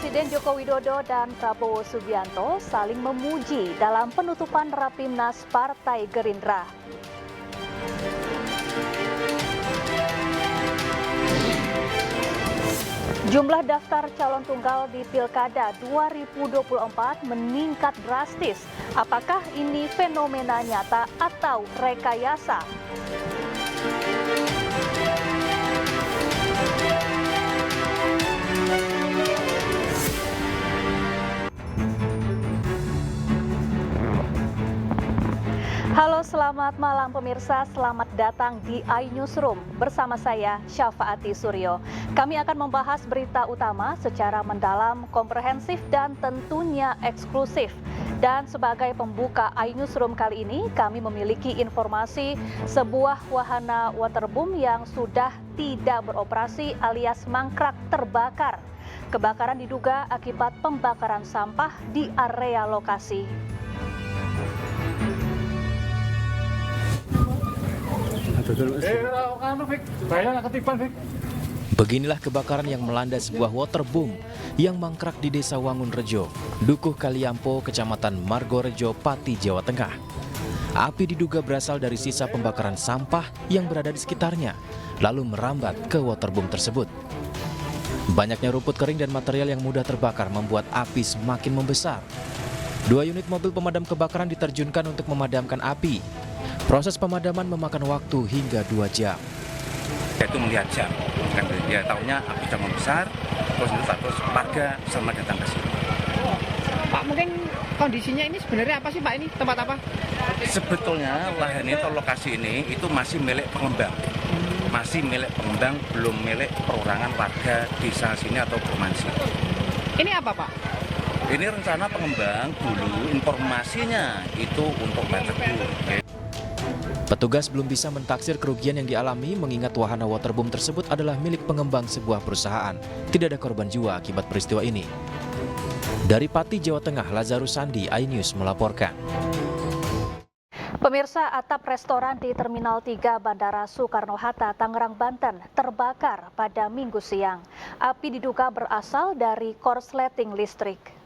Presiden Joko Widodo dan Prabowo Subianto saling memuji dalam penutupan Rapimnas Partai Gerindra. Jumlah daftar calon tunggal di Pilkada 2024 meningkat drastis. Apakah ini fenomena nyata atau rekayasa? Halo, selamat malam pemirsa, selamat datang di iNewsroom bersama saya Syafaati Suryo. Kami akan membahas berita utama secara mendalam, komprehensif dan tentunya eksklusif. Dan sebagai pembuka iNewsroom kali ini, kami memiliki informasi sebuah wahana waterboom yang sudah tidak beroperasi alias mangkrak terbakar. Kebakaran diduga akibat pembakaran sampah di area lokasi. Beginilah kebakaran yang melanda sebuah waterboom yang mangkrak di Desa Wangunrejo, Dukuh Kaliampo, Kecamatan Margorejo, Pati, Jawa Tengah. Api diduga berasal dari sisa pembakaran sampah yang berada di sekitarnya, lalu merambat ke waterboom tersebut. Banyaknya rumput kering dan material yang mudah terbakar membuat api semakin membesar. 2 unit mobil pemadam kebakaran diterjunkan untuk memadamkan api. Proses pemadaman memakan waktu hingga 2 jam. Itu melihat jam, kan dia tahunya api sudah membesar, terus warga sama datang ke sini. Pak, mungkin kondisinya ini sebenarnya apa sih Pak, ini tempat apa? Sebetulnya lahan ini atau lokasi ini itu masih milik pengembang. Masih milik pengembang, belum milik perorangan warga desa sini atau Burmansi. Ini apa Pak? Ini rencana pengembang dulu, informasinya itu untuk waterboom. Petugas belum bisa mentaksir kerugian yang dialami mengingat wahana waterboom tersebut adalah milik pengembang sebuah perusahaan. Tidak ada korban jiwa akibat peristiwa ini. Dari Pati, Jawa Tengah, Lazarus Sandi, iNews melaporkan. Pemirsa, atap restoran di Terminal 3 Bandara Soekarno-Hatta, Tangerang, Banten terbakar pada Minggu siang. Api diduga berasal dari korsleting listrik.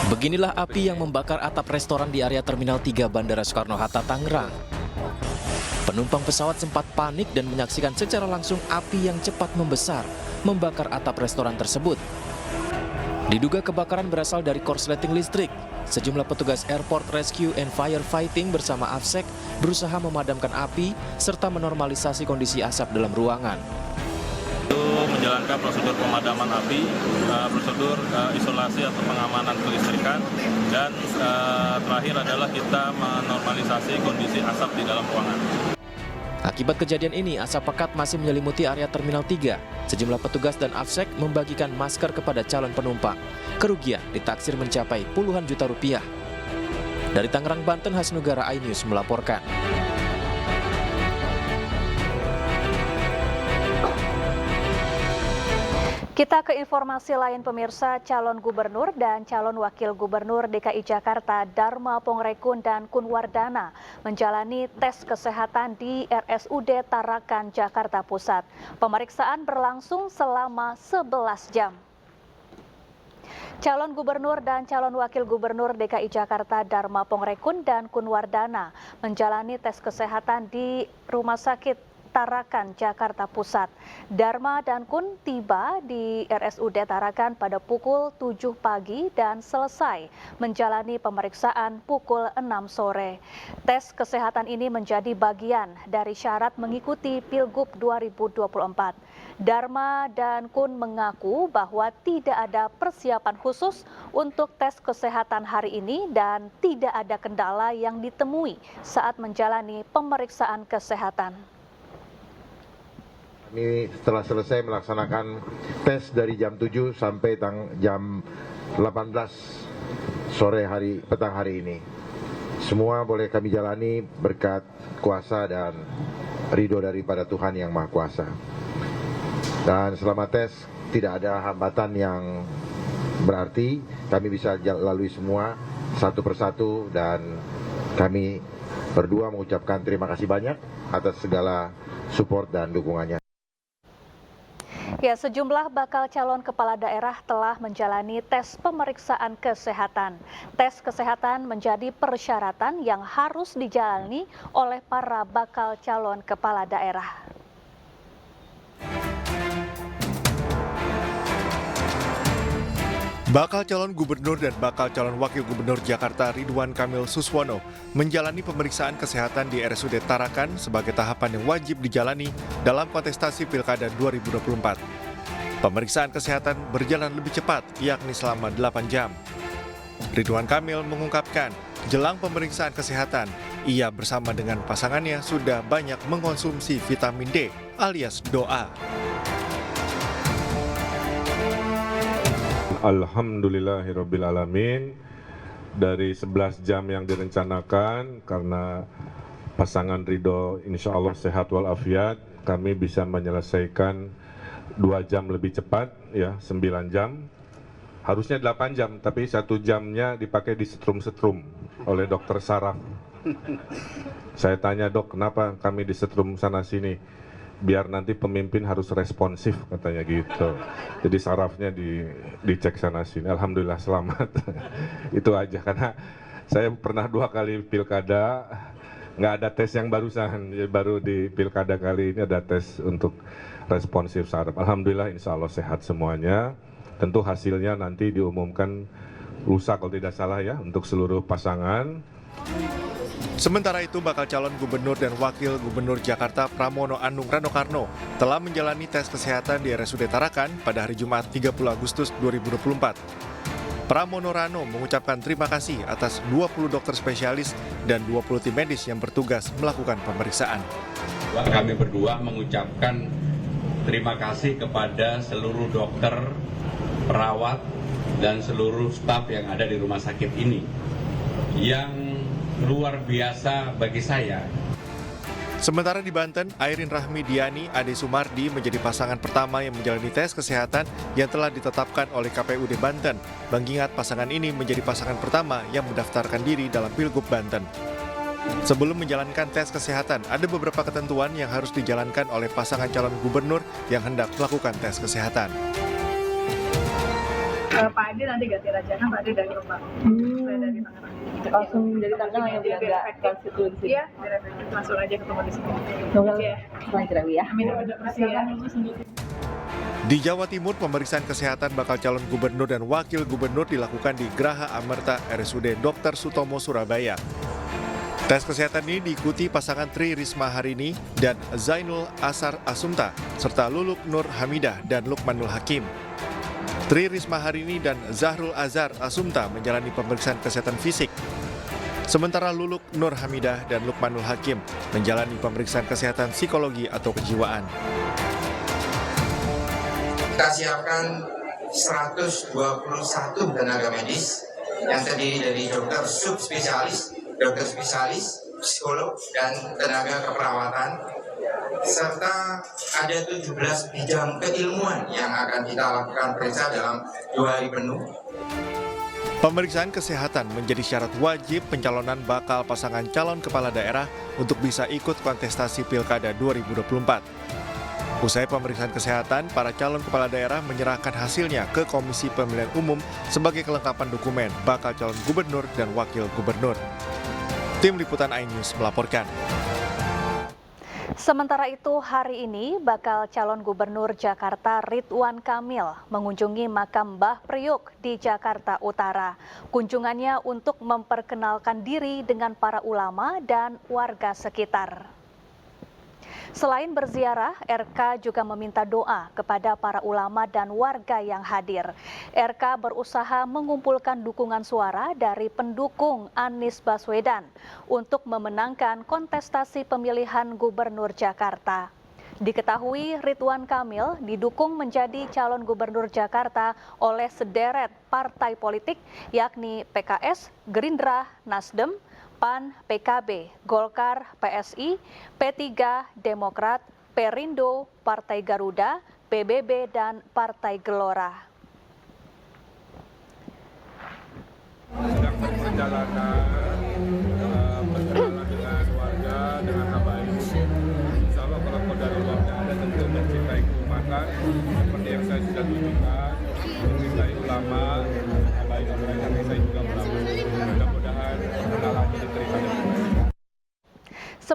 Beginilah api yang membakar atap restoran di area Terminal 3 Bandara Soekarno-Hatta, Tangerang. Penumpang pesawat sempat panik dan menyaksikan secara langsung api yang cepat membesar, membakar atap restoran tersebut. Diduga kebakaran berasal dari korsleting listrik. Sejumlah petugas Airport Rescue and Firefighting bersama AFSEC berusaha memadamkan api serta menormalisasi kondisi asap dalam ruangan. Menjalankan prosedur pemadaman api, prosedur isolasi atau pengamanan kelistrikan, dan terakhir adalah kita menormalisasi kondisi asap di dalam ruangan. Akibat kejadian ini, asap pekat masih menyelimuti area Terminal 3. Sejumlah petugas dan AFSEC membagikan masker kepada calon penumpang. Kerugian ditaksir mencapai puluhan juta rupiah. Dari Tangerang, Banten, Hasnugara, iNews melaporkan. Kita ke informasi lain pemirsa, calon gubernur dan calon wakil gubernur DKI Jakarta Dharma Pongrekun dan Kunwardana menjalani tes kesehatan di RSUD Tarakan, Jakarta Pusat. Pemeriksaan berlangsung selama 11 jam. Calon gubernur dan calon wakil gubernur DKI Jakarta Dharma Pongrekun dan Kunwardana menjalani tes kesehatan di Rumah Sakit Tarakan, Jakarta Pusat. Dharma dan Kun tiba di RSUD Tarakan pada pukul 7 pagi dan selesai menjalani pemeriksaan pukul 6 sore. Tes kesehatan ini menjadi bagian dari syarat mengikuti Pilgub 2024. Dharma dan Kun mengaku bahwa tidak ada persiapan khusus untuk tes kesehatan hari ini dan tidak ada kendala yang ditemui saat menjalani pemeriksaan kesehatan. Kami setelah selesai melaksanakan tes dari jam 7 sampai jam 18 petang hari ini. Semua boleh kami jalani berkat kuasa dan ridho daripada Tuhan Yang Maha Kuasa. Dan selama tes tidak ada hambatan yang berarti, kami bisa lalui semua satu persatu dan Kami berdua mengucapkan terima kasih banyak atas segala support dan dukungannya. Ya, sejumlah bakal calon kepala daerah telah menjalani tes pemeriksaan kesehatan. Tes kesehatan menjadi persyaratan yang harus dijalani oleh para bakal calon kepala daerah. Bakal calon gubernur dan bakal calon wakil gubernur Jakarta Ridwan Kamil Suswono menjalani pemeriksaan kesehatan di RSUD Tarakan sebagai tahapan yang wajib dijalani dalam kontestasi Pilkada 2024. Pemeriksaan kesehatan berjalan lebih cepat, yakni selama 8 jam. Ridwan Kamil mengungkapkan, jelang pemeriksaan kesehatan, ia bersama dengan pasangannya sudah banyak mengkonsumsi vitamin D alias doa. Alhamdulillahirrabbilalamin. Dari 11 jam yang direncanakan, karena pasangan Ridho insya Allah sehat walafiat, kami bisa menyelesaikan 2 jam lebih cepat, ya 9 jam. Harusnya 8 jam, tapi 1 jamnya dipakai di setrum-setrum oleh dokter saraf. Saya tanya, dok, kenapa kami di setrum sana-sini? Biar nanti pemimpin harus responsif, katanya gitu. Jadi sarafnya dicek sana-sini. Alhamdulillah selamat. Itu aja, karena saya pernah 2 kali pilkada, nggak ada tes yang barusan. Baru di pilkada kali ini ada tes untuk responsif saraf. Alhamdulillah insya Allah sehat semuanya. Tentu hasilnya nanti diumumkan lusa kalau tidak salah ya, untuk seluruh pasangan. Sementara itu, bakal calon gubernur dan wakil gubernur Jakarta Pramono Anung Rano Karno telah menjalani tes kesehatan di RSUD Tarakan pada hari Jumat 30 Agustus 2024. Pramono Rano mengucapkan terima kasih atas 20 dokter spesialis dan 20 tim medis yang bertugas melakukan pemeriksaan. Kami berdua mengucapkan terima kasih kepada seluruh dokter, perawat, dan seluruh staf yang ada di rumah sakit ini. Yang luar biasa bagi saya. Sementara di Banten, Airin Rahmidiani Ade Sumardi menjadi pasangan pertama yang menjalani tes kesehatan yang telah ditetapkan oleh KPUD Banten. Mengingat pasangan ini menjadi pasangan pertama yang mendaftarkan diri dalam Pilgub Banten. Sebelum menjalankan tes kesehatan, ada beberapa ketentuan yang harus dijalankan oleh pasangan calon gubernur yang hendak melakukan tes kesehatan. Pak Ade nanti ganti Rajana, Pak Ade dari rumah. Saya dari Tangerang. Langsung dari Tangerang yang bilang nggak konstitusi di sini. Iya, langsung aja ketemu di sini. Semoga lancar ya. Amin. Persiapan Di Jawa Timur, pemeriksaan kesehatan bakal calon gubernur dan wakil gubernur dilakukan di Graha Amerta RSUD Dr. Sutomo Surabaya. Tes kesehatan ini diikuti pasangan Tri Risma Harini dan Zainul Asar Asumta, serta Luluk Nur Hamidah dan Lukmanul Hakim. Tri Risma Harini dan Zahrul Azhar Asumta menjalani pemeriksaan kesehatan fisik. Sementara Luluk Nur Hamidah dan Lukmanul Hakim menjalani pemeriksaan kesehatan psikologi atau kejiwaan. Kita siapkan 121 tenaga medis yang terdiri dari dokter subspesialis, dokter spesialis, psikolog, dan tenaga keperawatan, serta ada 17 bidang keilmuan yang akan kita lakukan periksa dalam 2 hari penuh. Pemeriksaan kesehatan menjadi syarat wajib pencalonan bakal pasangan calon kepala daerah untuk bisa ikut kontestasi Pilkada 2024. Usai pemeriksaan kesehatan, para calon kepala daerah menyerahkan hasilnya ke Komisi Pemilihan Umum sebagai kelengkapan dokumen bakal calon gubernur dan wakil gubernur. Tim Liputan iNews melaporkan. Sementara itu, hari ini bakal calon gubernur Jakarta Ridwan Kamil mengunjungi makam Mbah Priuk di Jakarta Utara. Kunjungannya untuk memperkenalkan diri dengan para ulama dan warga sekitar. Selain berziarah, RK juga meminta doa kepada para ulama dan warga yang hadir. RK berusaha mengumpulkan dukungan suara dari pendukung Anies Baswedan untuk memenangkan kontestasi pemilihan gubernur Jakarta. Diketahui Ridwan Kamil didukung menjadi calon gubernur Jakarta oleh sederet partai politik yakni PKS, Gerindra, Nasdem, PAN, PKB, Golkar, PSI, P3, Demokrat, Perindo, Partai Garuda, PBB, dan Partai Gelora. Sedang perjalanan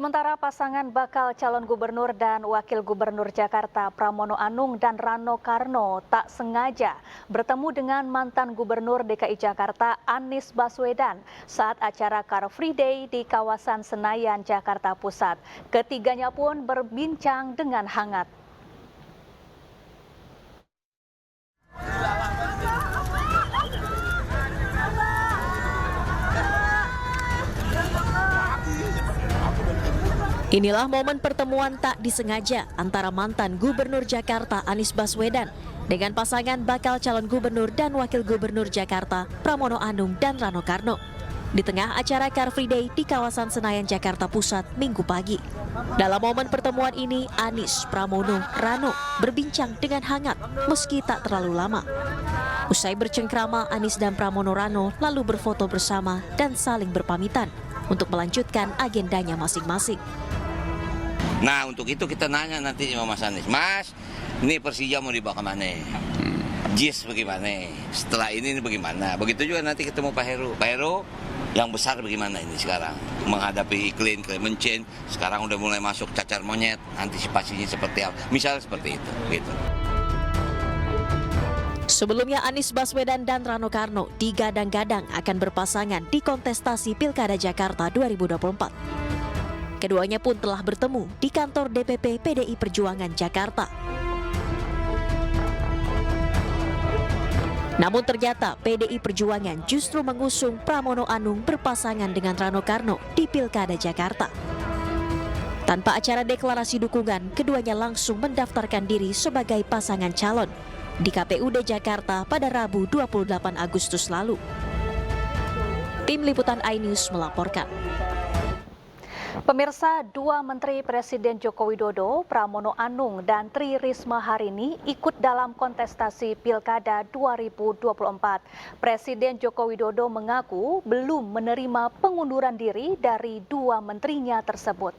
Sementara pasangan bakal calon gubernur dan wakil gubernur Jakarta Pramono Anung dan Rano Karno tak sengaja bertemu dengan mantan gubernur DKI Jakarta Anies Baswedan saat acara Car Free Day di kawasan Senayan, Jakarta Pusat. Ketiganya pun berbincang dengan hangat. Inilah momen pertemuan tak disengaja antara mantan Gubernur Jakarta Anies Baswedan dengan pasangan bakal calon gubernur dan wakil gubernur Jakarta Pramono Anung dan Rano Karno di tengah acara Car Free Day di kawasan Senayan, Jakarta Pusat Minggu pagi. Dalam momen pertemuan ini, Anies, Pramono, Rano berbincang dengan hangat meski tak terlalu lama. Usai bercengkrama, Anies dan Pramono Rano lalu berfoto bersama dan saling berpamitan untuk melanjutkan agendanya masing-masing. Nah, untuk itu kita nanya nanti sama Mas Anies, Mas, ini Persija mau dibawa kemana? JIS bagaimana? Setelah ini bagaimana? Begitu juga nanti ketemu Pak Heru. Pak Heru, yang besar bagaimana ini sekarang? Menghadapi iklim, climate change, sekarang udah mulai masuk cacar monyet, antisipasinya seperti apa? Misal seperti itu. Gitu. Sebelumnya Anies Baswedan dan Rano Karno digadang-gadang akan berpasangan di kontestasi Pilkada Jakarta 2024. Keduanya pun telah bertemu di kantor DPP PDI Perjuangan Jakarta. Namun ternyata PDI Perjuangan justru mengusung Pramono Anung berpasangan dengan Rano Karno di Pilkada Jakarta. Tanpa acara deklarasi dukungan, keduanya langsung mendaftarkan diri sebagai pasangan calon di KPUD Jakarta pada Rabu 28 Agustus lalu. Tim Liputan iNews melaporkan. Pemirsa, dua Menteri Presiden Joko Widodo, Pramono Anung dan Tri Risma hari ini ikut dalam kontestasi Pilkada 2024. Presiden Joko Widodo mengaku belum menerima pengunduran diri dari dua menterinya tersebut.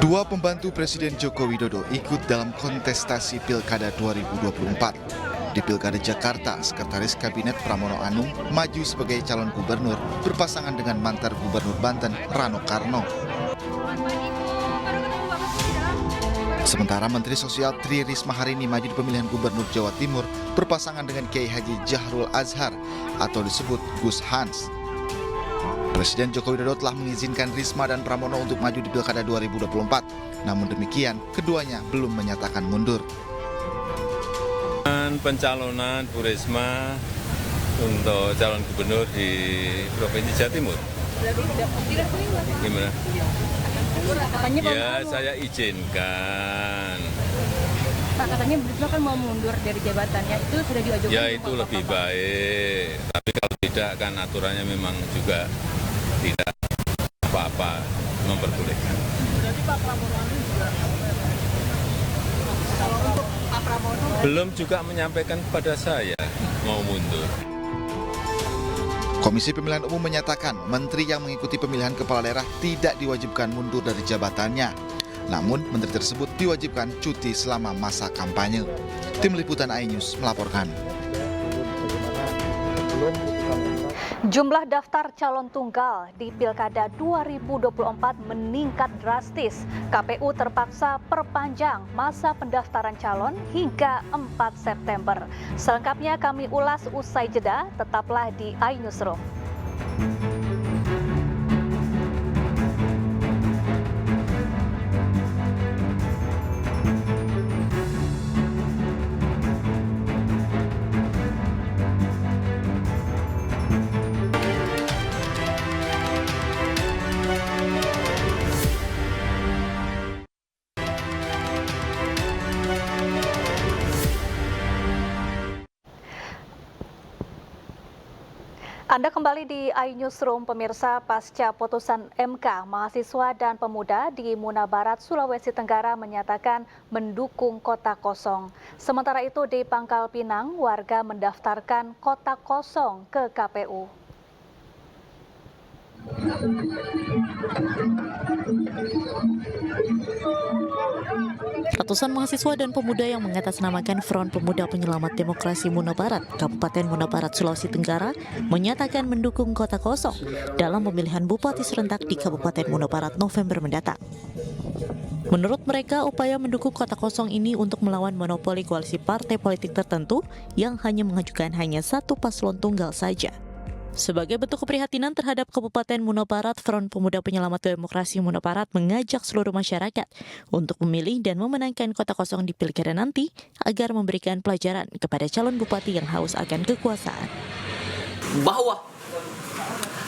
Dua pembantu Presiden Joko Widodo ikut dalam kontestasi Pilkada 2024. Di Pilkada Jakarta, Sekretaris Kabinet Pramono Anung maju sebagai calon gubernur berpasangan dengan mantan Gubernur Banten Rano Karno. Sementara Menteri Sosial Tri Risma hari ini maju di pemilihan Gubernur Jawa Timur berpasangan dengan Kiai Haji Jahrul Azhar atau disebut Gus Hans. Presiden Joko Widodo telah mengizinkan Risma dan Pramono untuk maju di Pilkada 2024. Namun demikian, keduanya belum menyatakan mundur. Pencalonan Bu Risma untuk calon gubernur di Provinsi Jawa Timur. Gimana? Ya, saya izinkan. Pak, katanya Bu Risma kan mau mundur dari jabatannya, itu sudah diajukan? Ya, itu lebih baik. Tapi kalau tidak, kan aturannya memang juga tidak apa-apa memperbolehkan. Berarti Pak Pramono juga? Kalau untuk Pak Pramono? Belum juga menyampaikan kepada saya mau mundur. Komisi Pemilihan Umum menyatakan menteri yang mengikuti pemilihan kepala daerah tidak diwajibkan mundur dari jabatannya. Namun menteri tersebut diwajibkan cuti selama masa kampanye. Tim Liputan iNews melaporkan. Jumlah daftar calon tunggal di Pilkada 2024 meningkat drastis. KPU terpaksa perpanjang masa pendaftaran calon hingga 4 September. Selengkapnya kami ulas usai jeda, tetaplah di iNewsroom. Anda kembali di iNewsroom, pemirsa. Pasca putusan MK, mahasiswa dan pemuda di Muna Barat, Sulawesi Tenggara menyatakan mendukung kota kosong. Sementara itu di Pangkal Pinang, warga mendaftarkan kota kosong ke KPU. Ratusan mahasiswa dan pemuda yang mengatasnamakan Front Pemuda Penyelamat Demokrasi Muna Barat, Kabupaten Muna Barat, Sulawesi Tenggara, menyatakan mendukung kota kosong dalam pemilihan bupati serentak di Kabupaten Muna Barat November mendatang. Menurut mereka, upaya mendukung kota kosong ini untuk melawan monopoli koalisi partai politik tertentu yang hanya mengajukan satu paslon tunggal saja. Sebagai bentuk keprihatinan terhadap Kabupaten Muna Barat, Front Pemuda Penyelamat Demokrasi Muna Barat mengajak seluruh masyarakat untuk memilih dan memenangkan kota kosong di pilkada nanti agar memberikan pelajaran kepada calon bupati yang haus akan kekuasaan. Bahwa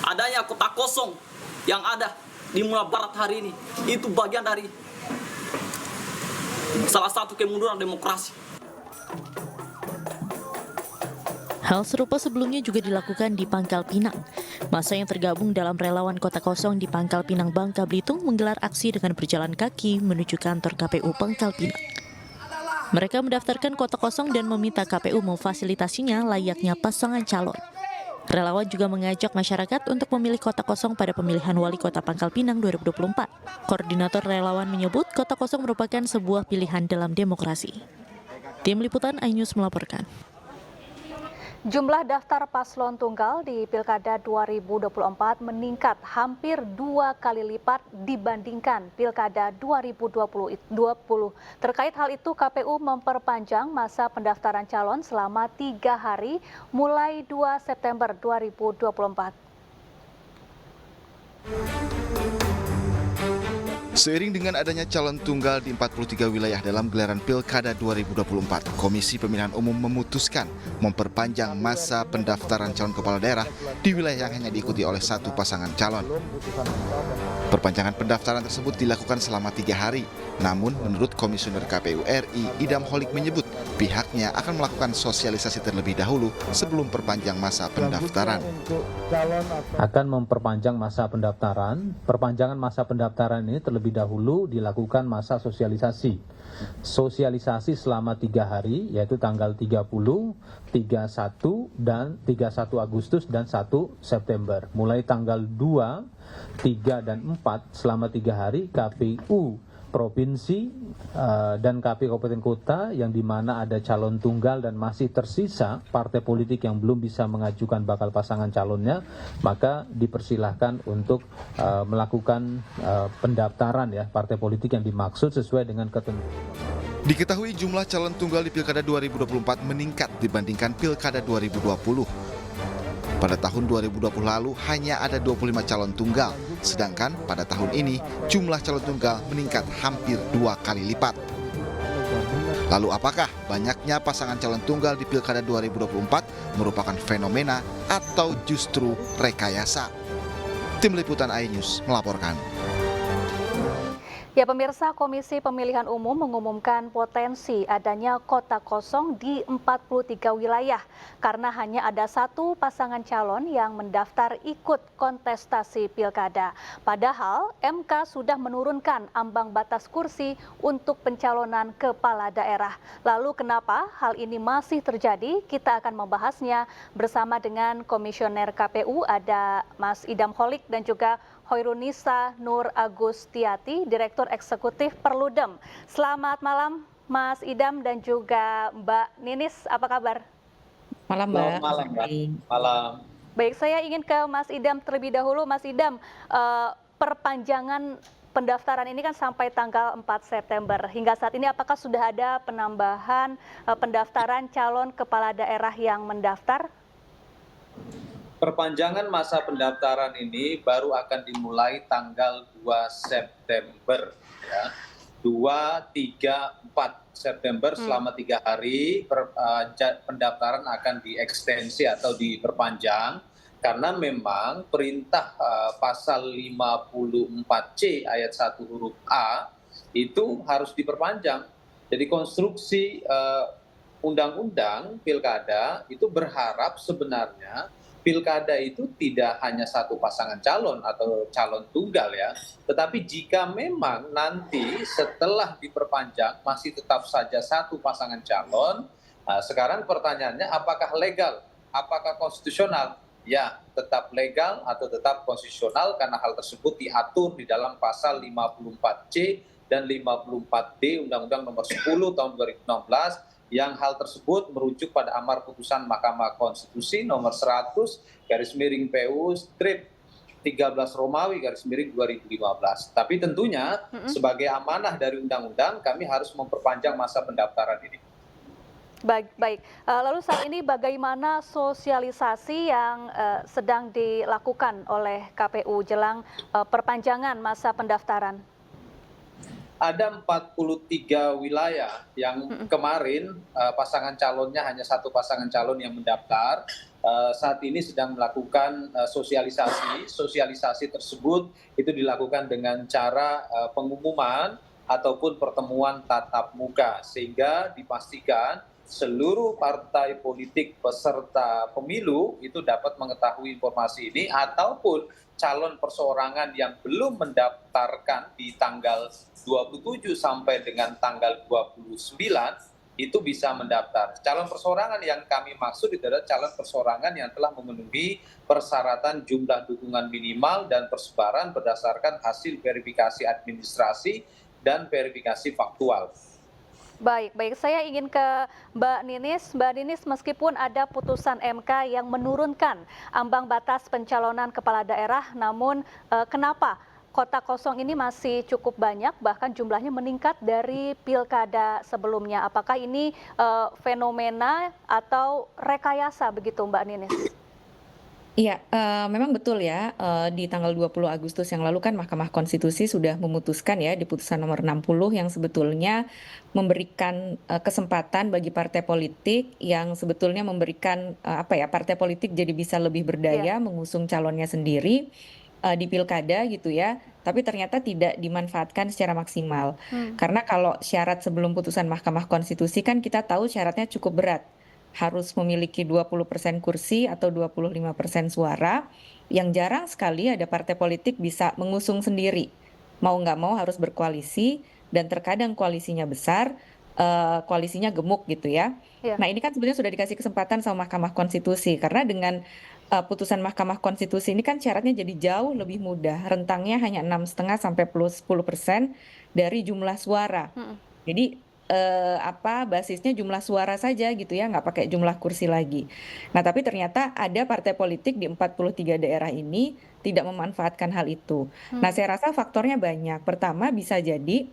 adanya kota kosong yang ada di Muna Barat hari ini itu bagian dari salah satu kemunduran demokrasi. Hal serupa sebelumnya juga dilakukan di Pangkal Pinang. Massa yang tergabung dalam relawan kota kosong di Pangkal Pinang, Bangka Belitung menggelar aksi dengan berjalan kaki menuju kantor KPU Pangkal Pinang. Mereka mendaftarkan kota kosong dan meminta KPU memfasilitasinya layaknya pasangan calon. Relawan juga mengajak masyarakat untuk memilih kota kosong pada pemilihan wali kota Pangkal Pinang 2024. Koordinator relawan menyebut kota kosong merupakan sebuah pilihan dalam demokrasi. Tim Liputan iNews melaporkan. Jumlah daftar paslon tunggal di Pilkada 2024 meningkat hampir 2 kali lipat dibandingkan Pilkada 2020. Terkait hal itu, KPU memperpanjang masa pendaftaran calon selama 3 hari mulai 2 September 2024. Seiring dengan adanya calon tunggal di 43 wilayah dalam gelaran Pilkada 2024, Komisi Pemilihan Umum memutuskan memperpanjang masa pendaftaran calon kepala daerah di wilayah yang hanya diikuti oleh satu pasangan calon. Perpanjangan pendaftaran tersebut dilakukan selama 3 hari. Namun, menurut Komisioner KPU RI, Idam Holik menyebut pihaknya akan melakukan sosialisasi terlebih dahulu sebelum perpanjang masa pendaftaran. Akan memperpanjang masa pendaftaran. Perpanjangan masa pendaftaran ini terlebih dahulu dilakukan masa sosialisasi. Sosialisasi selama 3 hari, yaitu tanggal 30, 31, dan 31 Agustus dan 1 September. Mulai tanggal 2, 3, dan 4 selama 3 hari KPU Provinsi dan KPU Kabupaten Kota yang dimana ada calon tunggal dan masih tersisa partai politik yang belum bisa mengajukan bakal pasangan calonnya, maka dipersilahkan untuk melakukan pendaftaran ya partai politik yang dimaksud sesuai dengan ketentuan. Diketahui jumlah calon tunggal di Pilkada 2024 meningkat dibandingkan Pilkada 2020. Pada tahun 2020 lalu hanya ada 25 calon tunggal, sedangkan pada tahun ini jumlah calon tunggal meningkat hampir 2 kali lipat. Lalu apakah banyaknya pasangan calon tunggal di Pilkada 2024 merupakan fenomena atau justru rekayasa? Tim Liputan iNews melaporkan. Ya pemirsa, Komisi Pemilihan Umum mengumumkan potensi adanya kota kosong di 43 wilayah karena hanya ada satu pasangan calon yang mendaftar ikut kontestasi pilkada. Padahal MK sudah menurunkan ambang batas kursi untuk pencalonan kepala daerah. Lalu kenapa hal ini masih terjadi? Kita akan membahasnya bersama dengan Komisioner KPU, ada Mas Idam Holik dan juga Hoirunisa Nur Agustiati, Direktur Eksekutif Perludem. Selamat malam Mas Idam dan juga Mbak Ninis, apa kabar? Malam Mbak. Malam Mbak. Malam. Baik, saya ingin ke Mas Idam terlebih dahulu. Mas Idam, perpanjangan pendaftaran ini kan sampai tanggal 4 September. Hingga saat ini apakah sudah ada penambahan pendaftaran calon kepala daerah yang mendaftar? Perpanjangan masa pendaftaran ini baru akan dimulai tanggal 2 September. Ya. 2, 3, 4 September selama 3 hari pendaftaran akan diekstensi atau diperpanjang karena memang perintah pasal 54C ayat 1 huruf A itu harus diperpanjang. Jadi konstruksi undang-undang pilkada itu berharap sebenarnya pilkada itu tidak hanya satu pasangan calon atau calon tunggal ya, tetapi jika memang nanti setelah diperpanjang masih tetap saja satu pasangan calon, sekarang pertanyaannya apakah legal, apakah konstitusional? Ya, tetap legal atau tetap konstitusional karena hal tersebut diatur di dalam pasal 54C dan 54D Undang-Undang Nomor 10 Tahun 2016 yang hal tersebut merujuk pada amar putusan Mahkamah Konstitusi Nomor 100/PU strip 13 Romawi /2015. Tapi tentunya sebagai amanah dari undang-undang kami harus memperpanjang masa pendaftaran ini. Baik. Lalu saat ini bagaimana sosialisasi yang sedang dilakukan oleh KPU jelang perpanjangan masa pendaftaran? Ada 43 wilayah yang kemarin pasangan calonnya hanya satu pasangan calon yang mendaftar. Saat ini sedang melakukan sosialisasi. Sosialisasi tersebut itu dilakukan dengan cara pengumuman ataupun pertemuan tatap muka, sehingga dipastikan seluruh partai politik peserta pemilu itu dapat mengetahui informasi ini, ataupun calon perseorangan yang belum mendaftarkan di tanggal 27 sampai dengan tanggal 29 itu bisa mendaftar. Calon perseorangan yang kami maksud itu adalah calon perseorangan yang telah memenuhi persyaratan jumlah dukungan minimal dan persebaran berdasarkan hasil verifikasi administrasi dan verifikasi faktual. Baik. Saya ingin ke Mbak Ninis. Mbak Ninis, meskipun ada putusan MK yang menurunkan ambang batas pencalonan kepala daerah, namun kenapa kotak kosong ini masih cukup banyak, bahkan jumlahnya meningkat dari pilkada sebelumnya? Apakah ini fenomena atau rekayasa begitu, Mbak Ninis? Iya, memang betul ya, di tanggal 20 Agustus yang lalu kan Mahkamah Konstitusi sudah memutuskan ya di putusan nomor 60 yang sebetulnya memberikan kesempatan bagi partai politik yang sebetulnya memberikan partai politik jadi bisa lebih berdaya mengusung calonnya sendiri di pilkada gitu ya, tapi ternyata tidak dimanfaatkan secara maksimal. Karena kalau syarat sebelum putusan Mahkamah Konstitusi kan kita tahu syaratnya cukup berat. Harus memiliki 20% kursi atau 25% suara, yang jarang sekali ada partai politik bisa mengusung sendiri. Mau nggak mau harus berkoalisi, dan terkadang koalisinya besar, koalisinya gemuk gitu ya. Nah ini kan sebenarnya sudah dikasih kesempatan sama Mahkamah Konstitusi, karena dengan putusan Mahkamah Konstitusi ini kan syaratnya jadi jauh lebih mudah, rentangnya hanya 6,5 sampai plus 10% dari jumlah suara. Jadi basisnya jumlah suara saja gitu ya, nggak pakai jumlah kursi lagi. Nah tapi ternyata ada partai politik di 43 daerah ini tidak memanfaatkan hal itu. Nah saya rasa faktornya banyak. Pertama bisa jadi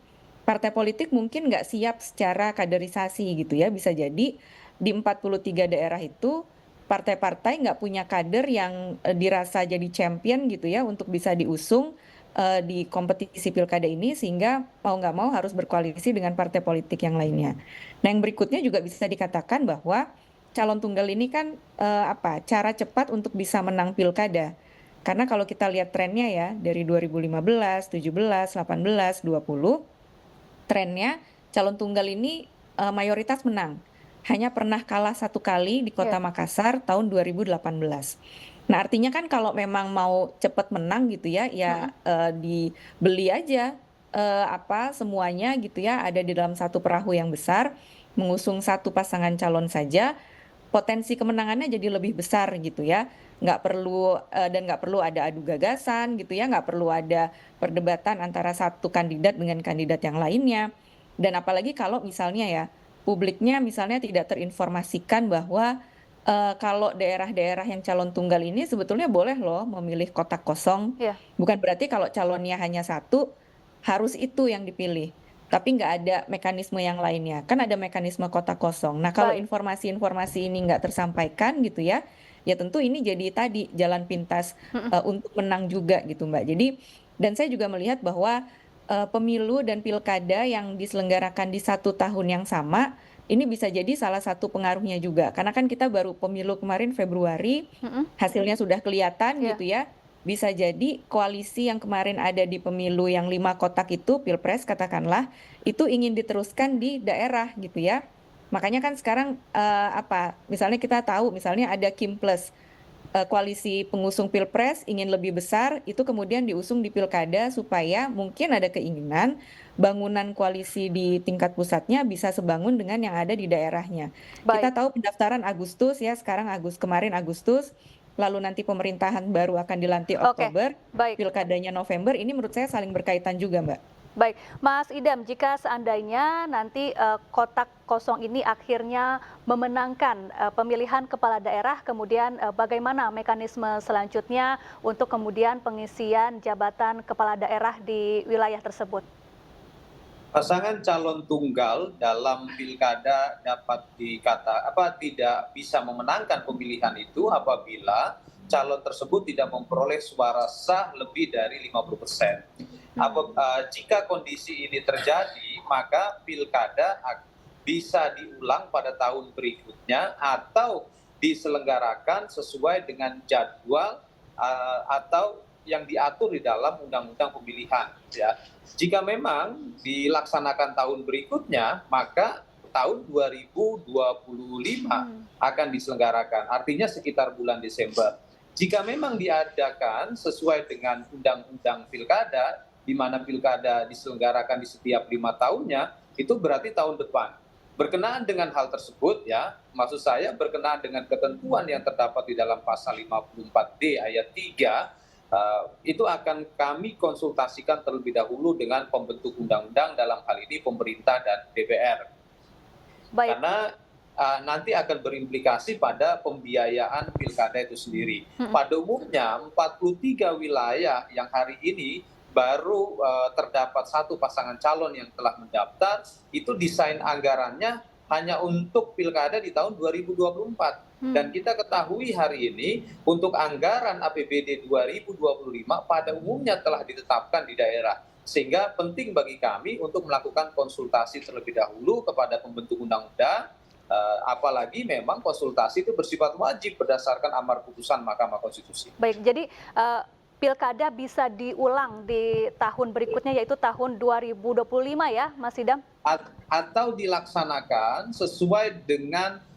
partai politik mungkin nggak siap secara kaderisasi gitu ya. Bisa jadi di 43 daerah itu partai-partai nggak punya kader yang dirasa jadi champion gitu ya untuk bisa diusung di kompetisi pilkada ini, sehingga mau nggak mau harus berkoalisi dengan partai politik yang lainnya. Nah yang berikutnya juga bisa dikatakan bahwa calon tunggal ini kan cara cepat untuk bisa menang pilkada. Karena kalau kita lihat trennya ya dari 2015, 17, 18, 20 trennya calon tunggal ini mayoritas menang. Hanya pernah kalah satu kali di Kota Makassar tahun 2018. Nah artinya kan kalau memang mau cepat menang gitu ya, dibeli aja semuanya gitu ya, ada di dalam satu perahu yang besar, mengusung satu pasangan calon saja, potensi kemenangannya jadi lebih besar gitu ya. Nggak perlu ada adu gagasan gitu ya, nggak perlu ada perdebatan antara satu kandidat dengan kandidat yang lainnya. Dan apalagi kalau misalnya ya publiknya misalnya tidak terinformasikan bahwa kalau daerah-daerah yang calon tunggal ini sebetulnya boleh loh memilih kotak kosong. Bukan berarti kalau calonnya hanya satu harus itu yang dipilih. Tapi nggak ada mekanisme yang lainnya. Kan ada mekanisme kotak kosong. Nah kalau informasi-informasi ini nggak tersampaikan gitu ya, ya tentu ini jadi tadi jalan pintas untuk menang juga gitu Mbak. Jadi dan saya juga melihat bahwa pemilu dan pilkada yang diselenggarakan di satu tahun yang sama, ini bisa jadi salah satu pengaruhnya juga. Karena kan kita baru pemilu kemarin Februari, hasilnya sudah kelihatan gitu ya. Bisa jadi koalisi yang kemarin ada di pemilu yang 5 kotak itu, Pilpres katakanlah, itu ingin diteruskan di daerah gitu ya. Makanya kan sekarang misalnya kita tahu misalnya ada Kim Plus, koalisi pengusung Pilpres ingin lebih besar, itu kemudian diusung di pilkada supaya mungkin ada keinginan bangunan koalisi di tingkat pusatnya bisa sebangun dengan yang ada di daerahnya. Kita tahu pendaftaran Agustus ya, sekarang kemarin Agustus, lalu nanti pemerintahan baru akan dilantik Oktober, pilkadanya November, ini menurut saya saling berkaitan juga Mbak. Baik, Mas Idam, jika seandainya nanti kotak kosong ini akhirnya memenangkan pemilihan kepala daerah, kemudian bagaimana mekanisme selanjutnya untuk kemudian pengisian jabatan kepala daerah di wilayah tersebut? Pasangan calon tunggal dalam pilkada dapat tidak bisa memenangkan pemilihan itu apabila calon tersebut tidak memperoleh suara sah lebih dari 50%. Jika kondisi ini terjadi, maka pilkada bisa diulang pada tahun berikutnya atau diselenggarakan sesuai dengan jadwal atau yang diatur di dalam undang-undang pemilihan. Ya. Jika memang dilaksanakan tahun berikutnya, maka tahun 2025 akan diselenggarakan, artinya sekitar bulan Desember. Jika memang diadakan sesuai dengan undang-undang pilkada, di mana pilkada diselenggarakan di setiap 5 tahunnya, itu berarti tahun depan. Berkenaan dengan hal tersebut, ya, maksud saya berkenaan dengan ketentuan yang terdapat di dalam pasal 54D ayat 3, itu akan kami konsultasikan terlebih dahulu dengan pembentuk undang-undang, dalam hal ini pemerintah dan DPR. Baik. Karena nanti akan berimplikasi pada pembiayaan pilkada itu sendiri. Pada umumnya 43 wilayah yang hari ini baru terdapat satu pasangan calon yang telah mendaftar, itu desain anggarannya hanya untuk pilkada di tahun 2024. Dan kita ketahui hari ini untuk anggaran APBD 2025 pada umumnya telah ditetapkan di daerah. Sehingga penting bagi kami untuk melakukan konsultasi terlebih dahulu kepada pembentuk undang-undang, apalagi memang konsultasi itu bersifat wajib berdasarkan amar putusan Mahkamah Konstitusi. Baik, jadi pilkada bisa diulang di tahun berikutnya, yaitu tahun 2025 ya, Mas Idam? Atau dilaksanakan sesuai dengan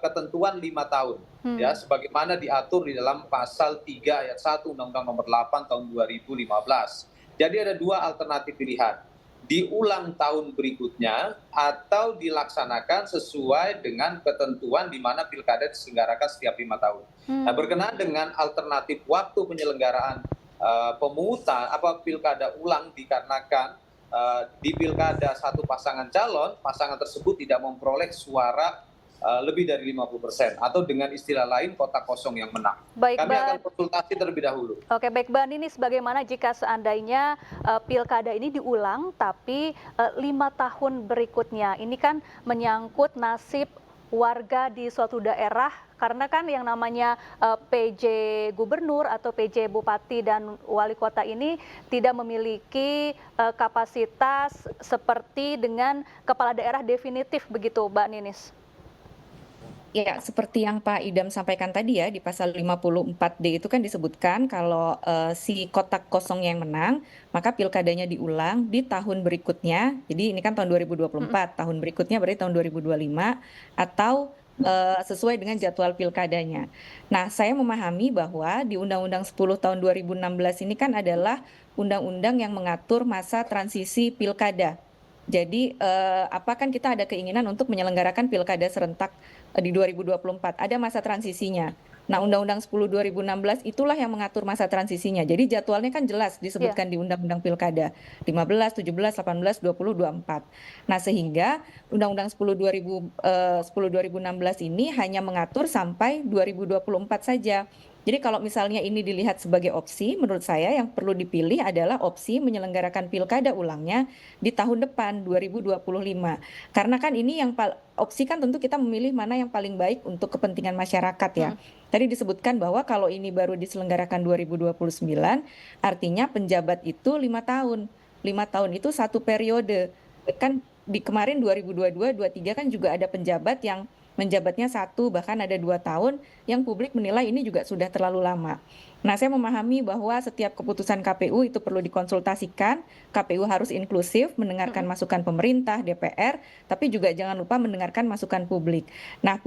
ketentuan 5 tahun, ya, sebagaimana diatur di dalam pasal 3 ayat 1 Undang-Undang Nomor 8 tahun 2015. Jadi ada dua alternatif pilihan, diulang tahun berikutnya atau dilaksanakan sesuai dengan ketentuan di mana pilkada diselenggarakan setiap 5 tahun. Nah, berkenaan dengan alternatif waktu penyelenggaraan pemungutan pilkada ulang dikarenakan di pilkada satu pasangan calon, pasangan tersebut tidak memperoleh suara lebih dari 50%, atau dengan istilah lain kotak kosong yang menang. Baik, kami akan konsultasi terlebih dahulu. Oke, baik Mbak Ninis, bagaimana jika seandainya pilkada ini diulang tapi 5 tahun berikutnya? Ini kan menyangkut nasib warga di suatu daerah, karena kan yang namanya PJ Gubernur atau PJ Bupati dan Wali Kota ini tidak memiliki kapasitas seperti dengan kepala daerah definitif, begitu Mbak Ninis? Ya, seperti yang Pak Idam sampaikan tadi ya, di pasal 54D itu kan disebutkan kalau si kotak kosong yang menang, maka pilkadanya diulang di tahun berikutnya. Jadi ini kan tahun 2024, tahun berikutnya berarti tahun 2025, atau sesuai dengan jadwal pilkadanya. Nah, saya memahami bahwa di Undang-Undang 10 tahun 2016 ini kan adalah undang-undang yang mengatur masa transisi pilkada. Jadi kan kita ada keinginan untuk menyelenggarakan pilkada serentak di 2024, ada masa transisinya. Nah, Undang-Undang 10 2016 itulah yang mengatur masa transisinya. Jadi jadwalnya kan jelas disebutkan di Undang-Undang Pilkada 15, 17, 18, 20, 24. Nah, sehingga Undang-Undang 10 2016 ini hanya mengatur sampai 2024 saja. Jadi kalau misalnya ini dilihat sebagai opsi, menurut saya yang perlu dipilih adalah opsi menyelenggarakan pilkada ulangnya di tahun depan 2025. Karena kan ini yang opsi kan tentu kita memilih mana yang paling baik untuk kepentingan masyarakat ya. Tadi disebutkan bahwa kalau ini baru diselenggarakan 2029, artinya penjabat itu 5 tahun. 5 tahun itu satu periode. Kan di kemarin 2022, 2023 kan juga ada penjabat yang menjabatnya 1 bahkan ada 2 tahun, yang publik menilai ini juga sudah terlalu lama. Nah, saya memahami bahwa setiap keputusan KPU itu perlu dikonsultasikan, KPU harus inklusif, mendengarkan masukan pemerintah, DPR, tapi juga jangan lupa mendengarkan masukan publik. Nah,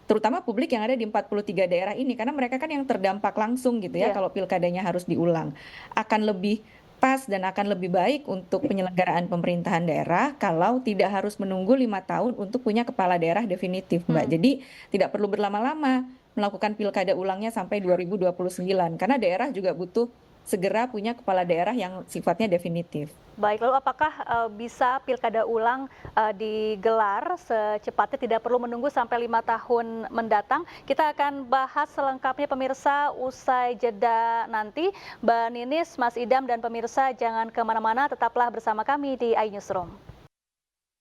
terutama publik yang ada di 43 daerah ini, karena mereka kan yang terdampak langsung gitu ya, kalau pilkadanya harus diulang. Akan lebih pas dan akan lebih baik untuk penyelenggaraan pemerintahan daerah kalau tidak harus menunggu 5 tahun untuk punya kepala daerah definitif, Mbak. Jadi tidak perlu berlama-lama melakukan pilkada ulangnya sampai 2029, karena daerah juga butuh segera punya kepala daerah yang sifatnya definitif. Baik, lalu apakah bisa pilkada ulang digelar secepatnya, tidak perlu menunggu sampai 5 tahun mendatang? Kita akan bahas selengkapnya pemirsa usai jeda nanti. Mbak Ninis, Mas Idam, dan pemirsa jangan kemana-mana, tetaplah bersama kami di iNewsroom.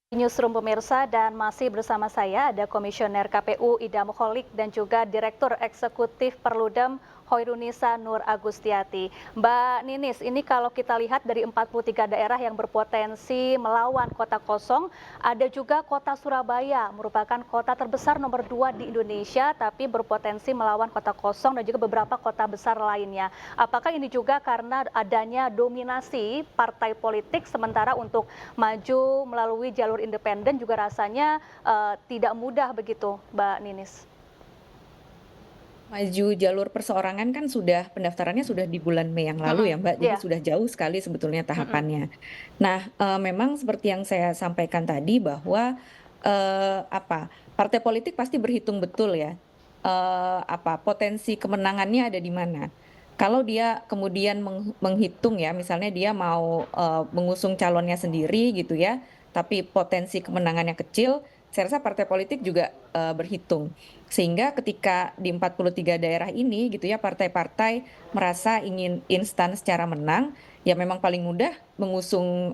Newsroom pemirsa, dan masih bersama saya ada Komisioner KPU Ida Moholik dan juga Direktur Eksekutif Perludem Hoirunisa Nur Agustiati. Mbak Ninis, ini kalau kita lihat dari 43 daerah yang berpotensi melawan kota kosong, ada juga kota Surabaya, merupakan kota terbesar nomor 2 di Indonesia, tapi berpotensi melawan kota kosong dan juga beberapa kota besar lainnya. Apakah ini juga karena adanya dominasi partai politik, sementara untuk maju melalui jalur independen juga rasanya tidak mudah begitu, Mbak Ninis? Maju jalur perseorangan kan pendaftarannya sudah di bulan Mei yang lalu ya Mbak, jadi sudah jauh sekali sebetulnya tahapannya. Nah, memang seperti yang saya sampaikan tadi bahwa partai politik pasti berhitung betul ya, potensi kemenangannya ada di mana. Kalau dia kemudian menghitung ya, misalnya dia mau mengusung calonnya sendiri gitu ya, tapi potensi kemenangannya kecil, saya rasa partai politik juga berhitung. Sehingga ketika di 43 daerah ini gitu ya, partai-partai merasa ingin instan secara menang, ya memang paling mudah mengusung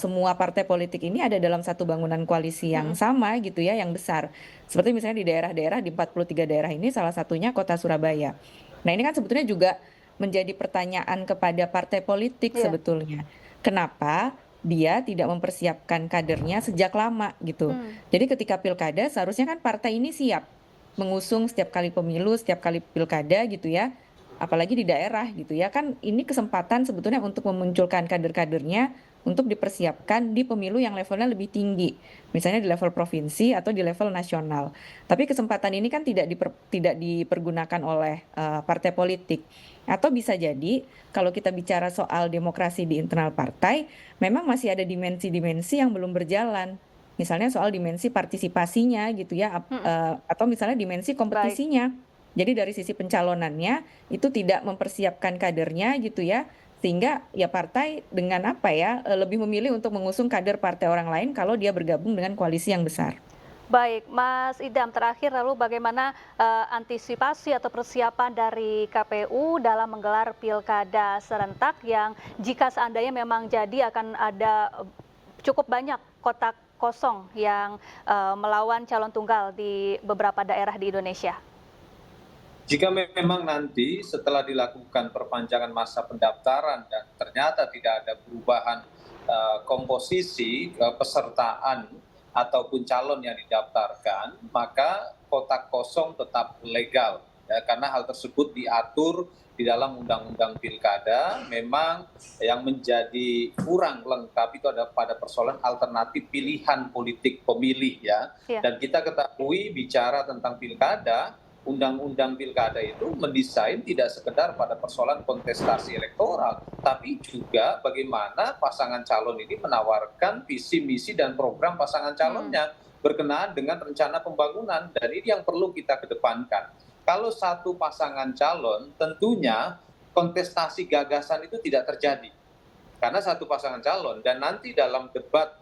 semua partai politik ini ada dalam satu bangunan koalisi yang sama gitu ya, yang besar. Seperti misalnya di daerah-daerah, di 43 daerah ini salah satunya kota Surabaya. Nah, ini kan sebetulnya juga menjadi pertanyaan kepada partai politik sebetulnya. Kenapa dia tidak mempersiapkan kadernya sejak lama gitu. Jadi ketika pilkada seharusnya kan partai ini siap mengusung setiap kali pemilu, setiap kali pilkada gitu ya. Apalagi di daerah gitu ya. Kan ini kesempatan sebetulnya untuk memunculkan kader-kadernya untuk dipersiapkan di pemilu yang levelnya lebih tinggi. Misalnya di level provinsi atau di level nasional. Tapi kesempatan ini kan tidak dipergunakan oleh partai politik. Atau bisa jadi kalau kita bicara soal demokrasi di internal partai, memang masih ada dimensi-dimensi yang belum berjalan. Misalnya soal dimensi partisipasinya gitu ya, atau misalnya dimensi kompetisinya. Jadi dari sisi pencalonannya itu tidak mempersiapkan kadernya gitu ya, sehingga ya partai dengan lebih memilih untuk mengusung kader partai orang lain kalau dia bergabung dengan koalisi yang besar. Baik, Mas Idam, terakhir lalu bagaimana antisipasi atau persiapan dari KPU dalam menggelar pilkada serentak yang jika seandainya memang jadi akan ada cukup banyak kotak kosong yang melawan calon tunggal di beberapa daerah di Indonesia? Jika memang nanti setelah dilakukan perpanjangan masa pendaftaran dan ternyata tidak ada perubahan komposisi pesertaan ataupun calon yang didaftarkan, maka kotak kosong tetap legal. Ya, karena hal tersebut diatur di dalam Undang-Undang Pilkada. Memang yang menjadi kurang lengkap itu ada pada persoalan alternatif pilihan politik pemilih ya. Dan kita ketahui bicara tentang pilkada, Undang-Undang Pilkada itu mendesain tidak sekedar pada persoalan kontestasi elektoral, tapi juga bagaimana pasangan calon ini menawarkan visi, misi, dan program pasangan calonnya berkenaan dengan rencana pembangunan, dan ini yang perlu kita kedepankan. Kalau satu pasangan calon, tentunya kontestasi gagasan itu tidak terjadi. Karena satu pasangan calon, dan nanti dalam debat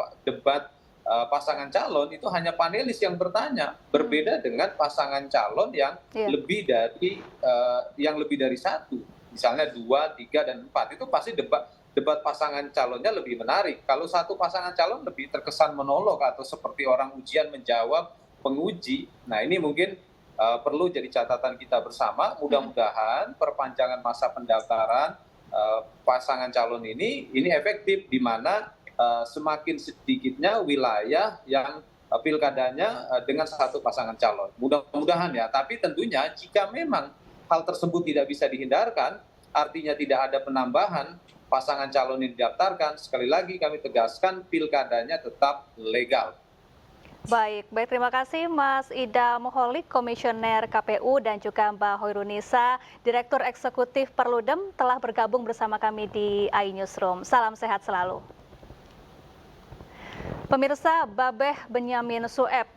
pasangan calon itu hanya panelis yang bertanya, berbeda dengan pasangan calon yang lebih dari satu, misalnya 2, 3, dan 4, itu pasti debat pasangan calonnya lebih menarik. Kalau satu pasangan calon lebih terkesan monolog atau seperti orang ujian menjawab penguji. Nah, ini mungkin perlu jadi catatan kita bersama. Mudah-mudahan perpanjangan masa pendaftaran pasangan calon ini efektif, di mana semakin sedikitnya wilayah yang pilkadanya dengan satu pasangan calon. Mudah-mudahan ya, tapi tentunya jika memang hal tersebut tidak bisa dihindarkan, artinya tidak ada penambahan pasangan calon yang didaftarkan, sekali lagi kami tegaskan pilkadanya tetap legal. Baik, terima kasih Mas Ida Moholik, Komisioner KPU, dan juga Mbak Hoirunisa, Direktur Eksekutif Perludem, telah bergabung bersama kami di iNewsroom. Salam sehat selalu. Pemirsa, Babeh Benyamin Sueb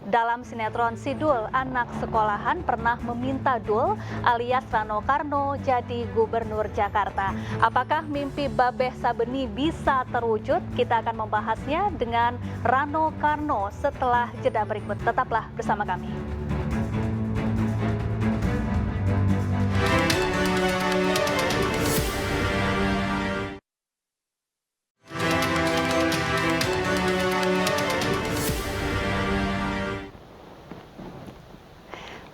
dalam sinetron Sidul Anak Sekolahan pernah meminta Dul alias Rano Karno jadi gubernur Jakarta. Apakah mimpi Babeh Sabeni bisa terwujud? Kita akan membahasnya dengan Rano Karno setelah jeda berikut. Tetaplah bersama kami.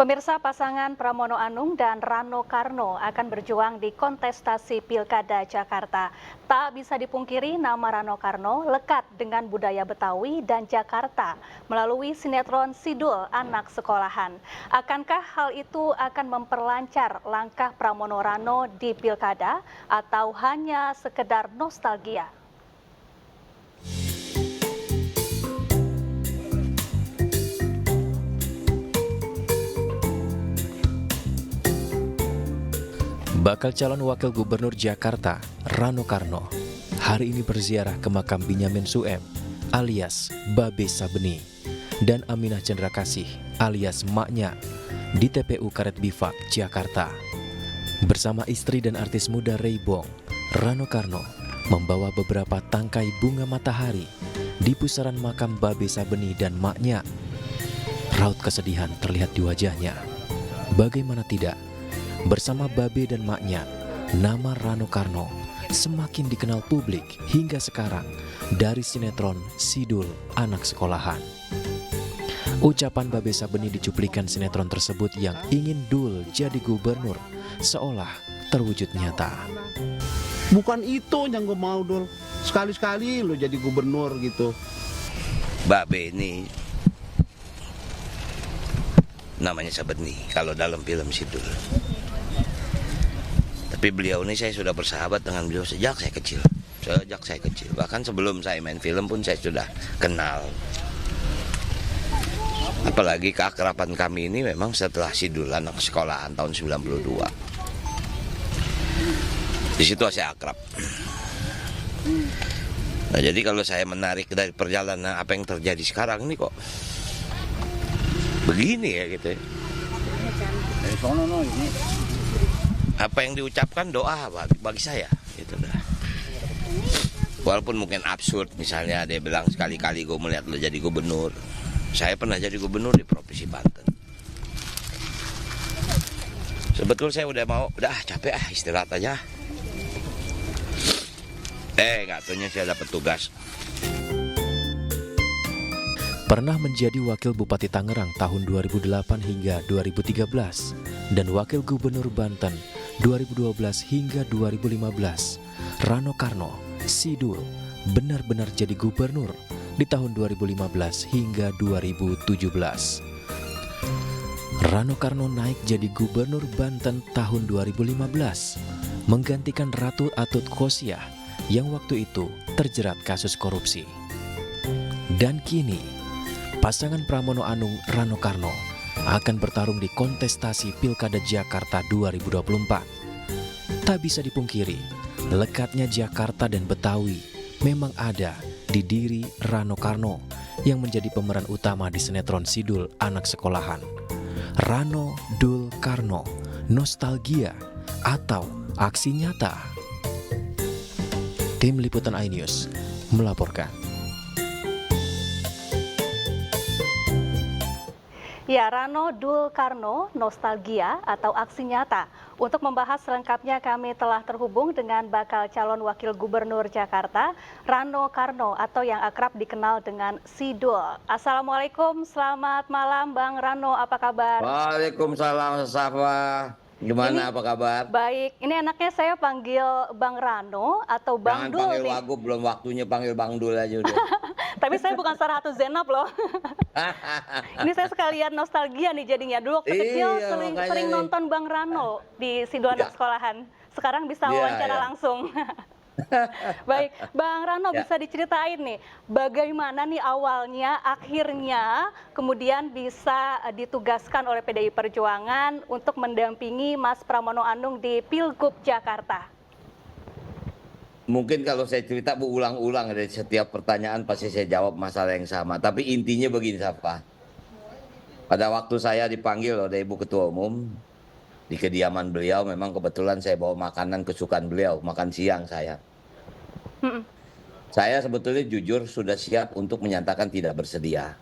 Pemirsa, pasangan Pramono Anung dan Rano Karno akan berjuang di kontestasi Pilkada Jakarta. Tak bisa dipungkiri nama Rano Karno lekat dengan budaya Betawi dan Jakarta melalui sinetron Sidul Anak Sekolahan. Akankah hal itu akan memperlancar langkah Pramono Rano di Pilkada atau hanya sekedar nostalgia? Bakal calon wakil gubernur Jakarta, Rano Karno, hari ini berziarah ke makam Benyamin Sueb alias Babeh Sabeni dan Aminah Cendrakasih alias Maknya di TPU Karet Bifak, Jakarta. Bersama istri dan artis muda Ray Bong, Rano Karno membawa beberapa tangkai bunga matahari di pusaran makam Babeh Sabeni dan Maknya. Raut kesedihan terlihat di wajahnya. Bagaimana tidak? Bersama Babe dan Maknya, nama Rano Karno semakin dikenal publik hingga sekarang dari sinetron Sidul Anak Sekolahan. Ucapan Babeh Sabeni dicuplikan sinetron tersebut yang ingin Dul jadi gubernur seolah terwujud nyata. Bukan itu yang gue mau, Dul. Sekali-sekali lo jadi gubernur gitu. Babe ini namanya Sabeni kalau dalam film Sidul. Tapi beliau ini saya sudah bersahabat dengan beliau sejak saya kecil. Bahkan sebelum saya main film pun saya sudah kenal. Apalagi keakraban kami ini memang setelah Sidul Anak Sekolahan tahun 92. Di situ saya akrab. Nah, jadi kalau saya menarik dari perjalanan apa yang terjadi sekarang ini kok begini ya gitu ya. Apa yang diucapkan doa bagi saya gitu dah. Walaupun mungkin absurd, misalnya dia bilang sekali-kali gue melihat lo jadi gubernur. Saya pernah jadi gubernur di Provinsi Banten. Sebetulnya saya udah capek istirahat aja. Nggak taunya saya dapat tugas. Pernah menjadi wakil Bupati Tangerang tahun 2008 hingga 2013 dan wakil Gubernur Banten 2012 hingga 2015. Rano Karno, Sidul, benar-benar jadi gubernur di tahun 2015 hingga 2017. Rano Karno naik jadi gubernur Banten tahun 2015, menggantikan Ratu Atut Khosyah yang waktu itu terjerat kasus korupsi. Dan kini, pasangan Pramono Anung Rano Karno akan bertarung di kontestasi Pilkada Jakarta 2024. Tak bisa dipungkiri, lekatnya Jakarta dan Betawi memang ada di diri Rano Karno yang menjadi pemeran utama di sinetron Sidul Anak Sekolahan. Rano Dul Karno, nostalgia atau aksi nyata? Tim Liputan iNews melaporkan. Ya, Rano Dul Karno, nostalgia atau aksi nyata. Untuk membahas selengkapnya kami telah terhubung dengan bakal calon wakil gubernur Jakarta, Rano Karno atau yang akrab dikenal dengan Sidul. Assalamualaikum, selamat malam Bang Rano, apa kabar? Waalaikumsalam, Safa. Gimana, apa kabar? Baik, ini enaknya saya panggil Bang Rano atau Bang Dul. Jangan panggil Wagub, belum waktunya panggil Bang Dul aja udah. Tapi saya bukan Saratu Zenab loh. Ini saya sekalian nostalgia nih jadinya. Dulu waktu kecil sering nonton Bang Rano di Sidul Anak Sekolahan. Sekarang bisa wawancara langsung. Baik, Bang Rano bisa diceritain nih bagaimana nih awalnya akhirnya kemudian bisa ditugaskan oleh PDI Perjuangan untuk mendampingi Mas Pramono Anung di Pilgub Jakarta. Mungkin kalau saya cerita berulang-ulang dari setiap pertanyaan pasti saya jawab masalah yang sama. Tapi intinya begini, Safa. Pada waktu saya dipanggil oleh Ibu Ketua Umum di kediaman beliau, memang kebetulan saya bawa makanan kesukaan beliau, makan siang saya. Saya sebetulnya jujur sudah siap untuk menyatakan tidak bersedia.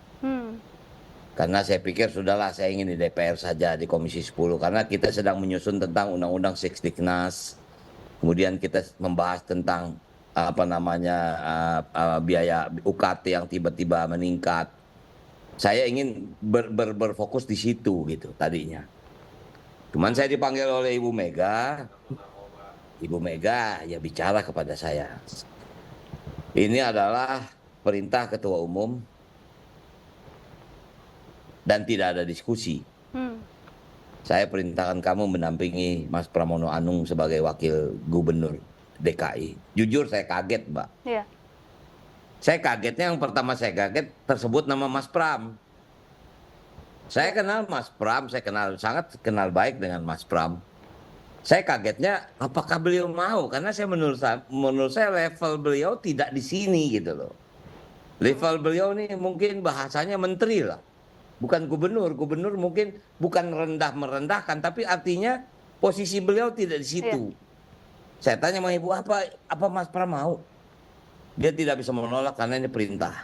Karena saya pikir sudahlah, saya ingin di DPR saja, di Komisi 10. Karena kita sedang menyusun tentang Undang-Undang Seksdiknas. Kemudian kita membahas tentang biaya UKT yang tiba-tiba meningkat. Saya ingin berfokus di situ gitu tadinya. Cuman saya dipanggil oleh Ibu Mega. Ibu Mega ya bicara kepada saya. Ini adalah perintah Ketua Umum dan tidak ada diskusi. Saya perintahkan kamu mendampingi Mas Pramono Anung sebagai Wakil Gubernur DKI. Jujur saya kaget, Mbak. Iya. Saya kagetnya, yang pertama saya kaget tersebut nama Mas Pram. Saya kenal Mas Pram, saya sangat kenal baik dengan Mas Pram. Saya kagetnya apakah beliau mau, karena menurut saya level beliau tidak di sini gitu loh. Level beliau nih mungkin bahasanya menteri lah. Bukan gubernur. Gubernur mungkin bukan merendahkan, tapi artinya posisi beliau tidak di situ. Saya tanya sama Ibu, apa Mas Pram mau? Dia tidak bisa menolak karena ini perintah.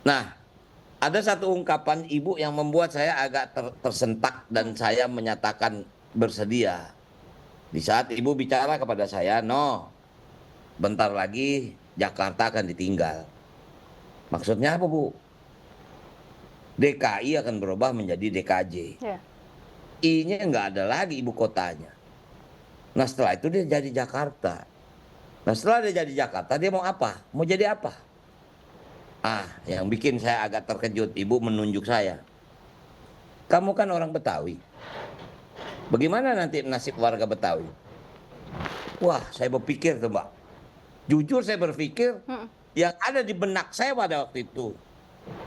Nah, ada satu ungkapan Ibu yang membuat saya agak tersentak dan saya menyatakan bersedia. Di saat Ibu bicara kepada saya, bentar lagi Jakarta akan ditinggal. Maksudnya apa, Bu? DKI akan berubah menjadi DKJ. I-nya nggak ada lagi ibu kotanya. Nah setelah itu dia jadi Jakarta. Nah setelah dia jadi Jakarta, dia mau apa? Mau jadi apa? Yang bikin saya agak terkejut, Ibu menunjuk saya. Kamu kan orang Betawi. Bagaimana nanti nasib warga Betawi? Wah, saya berpikir tuh, Mbak. Jujur saya berpikir, yang ada di benak saya pada waktu itu,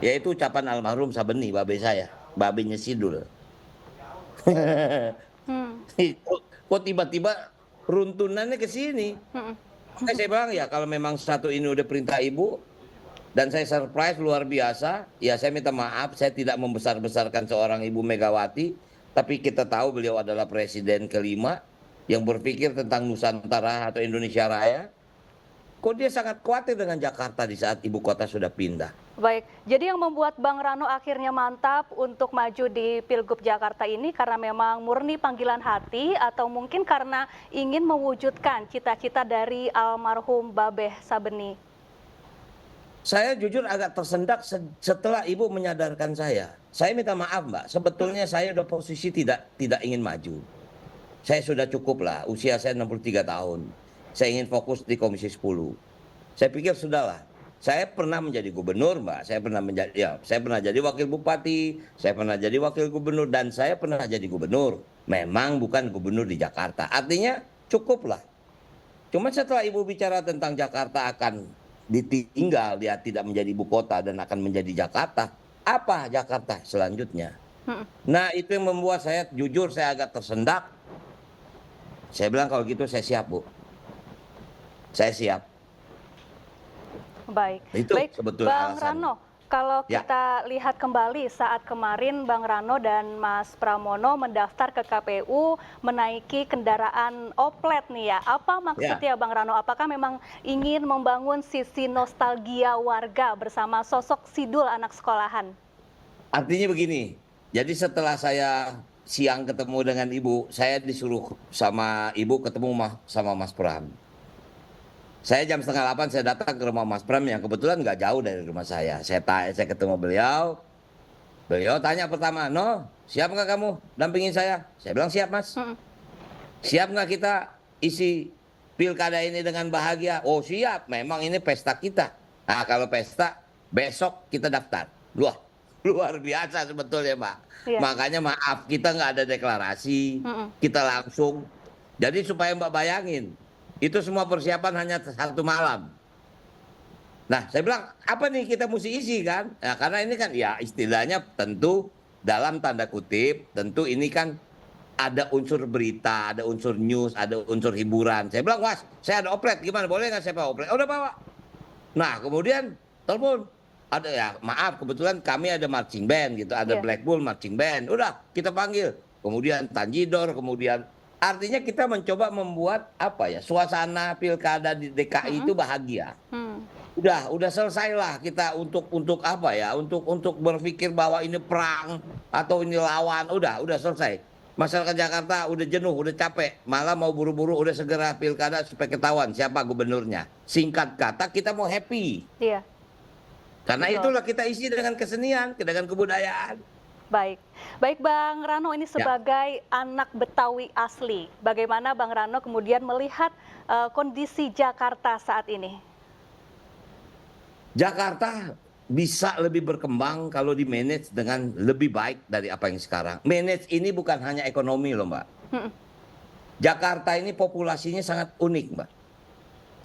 yaitu ucapan almarhum Sabeni, babe saya, babenya Sidul. Kok tiba-tiba runtunannya ke sini? Saya bilang, ya kalau memang satu ini udah perintah Ibu, dan saya surprise luar biasa, ya saya minta maaf, saya tidak membesar-besarkan seorang Ibu Megawati, tapi kita tahu beliau adalah presiden kelima yang berpikir tentang Nusantara atau Indonesia Raya. Kok dia sangat khawatir dengan Jakarta di saat ibu kota sudah pindah? Baik, jadi yang membuat Bang Rano akhirnya mantap untuk maju di Pilgub Jakarta ini karena memang murni panggilan hati atau mungkin karena ingin mewujudkan cita-cita dari almarhum Babeh Sabeni? Saya jujur agak tersendak setelah Ibu menyadarkan saya. Saya minta maaf, Mbak. Sebetulnya saya udah posisi tidak ingin maju. Saya sudah cukup lah, usia saya 63 tahun. Saya ingin fokus di Komisi 10. Saya pikir sudahlah. Saya pernah menjadi gubernur, Mbak. Saya pernah jadi wakil bupati, saya pernah jadi wakil gubernur, dan saya pernah jadi gubernur. Memang bukan gubernur di Jakarta. Artinya cukuplah. Cuma setelah Ibu bicara tentang Jakarta akan ditinggal, dia tidak menjadi ibu kota dan akan menjadi Jakarta. Apa Jakarta selanjutnya? Nah, itu yang membuat saya jujur saya agak tersendak. Saya bilang kalau gitu saya siap, Bu. Saya siap. Baik, itu baik sebetulnya Bang alasan. Rano, kalau kita lihat kembali saat kemarin Bang Rano dan Mas Pramono mendaftar ke KPU menaiki kendaraan oplet nih ya. Apa maksudnya Bang Rano? Apakah memang ingin membangun sisi nostalgia warga bersama sosok Sidul anak sekolahan? Artinya begini, jadi setelah saya siang ketemu dengan Ibu, saya disuruh sama Ibu ketemu sama Mas Pram. Saya jam 7:30 saya datang ke rumah Mas Pram yang kebetulan nggak jauh dari rumah saya. Saya ketemu beliau. Beliau tanya pertama, siap nggak kamu dampingin saya? Saya bilang siap, Mas. Siap nggak kita isi pilkada ini dengan bahagia? Oh siap, memang ini pesta kita. Nah kalau pesta, besok kita daftar. Luar biasa sebetulnya, Mbak. Makanya maaf, kita nggak ada deklarasi, kita langsung. Jadi supaya Mbak bayangin, itu semua persiapan hanya 1 malam. Nah, saya bilang, apa nih kita mesti isi kan? Nah, karena ini kan ya istilahnya tentu dalam tanda kutip, tentu ini kan ada unsur berita, ada unsur news, ada unsur hiburan. Saya bilang, Mas, saya ada oplet, gimana? Boleh nggak saya bawa oplet? Udah bawa. Nah, kemudian telepon, ada ya, maaf kebetulan kami ada marching band gitu, ada Black Bull marching band. Udah kita panggil. Kemudian Tanjidor, kemudian artinya kita mencoba membuat apa ya, suasana pilkada di DKI itu bahagia. Udah selesailah kita untuk apa ya, untuk berpikir bahwa ini perang atau ini lawan. Udah selesai. Masyarakat Jakarta udah jenuh, udah capek, malah mau buru-buru, udah segera pilkada supaya ketahuan siapa gubernurnya. Singkat kata, kita mau happy. Iya. Karena itulah kita isi dengan kesenian, dengan kebudayaan. Baik Bang Rano, ini sebagai anak Betawi asli, bagaimana Bang Rano kemudian melihat kondisi Jakarta saat ini? Jakarta bisa lebih berkembang kalau di manage dengan lebih baik dari apa yang sekarang. Manage ini bukan hanya ekonomi loh Mbak. Jakarta ini populasinya sangat unik Mbak.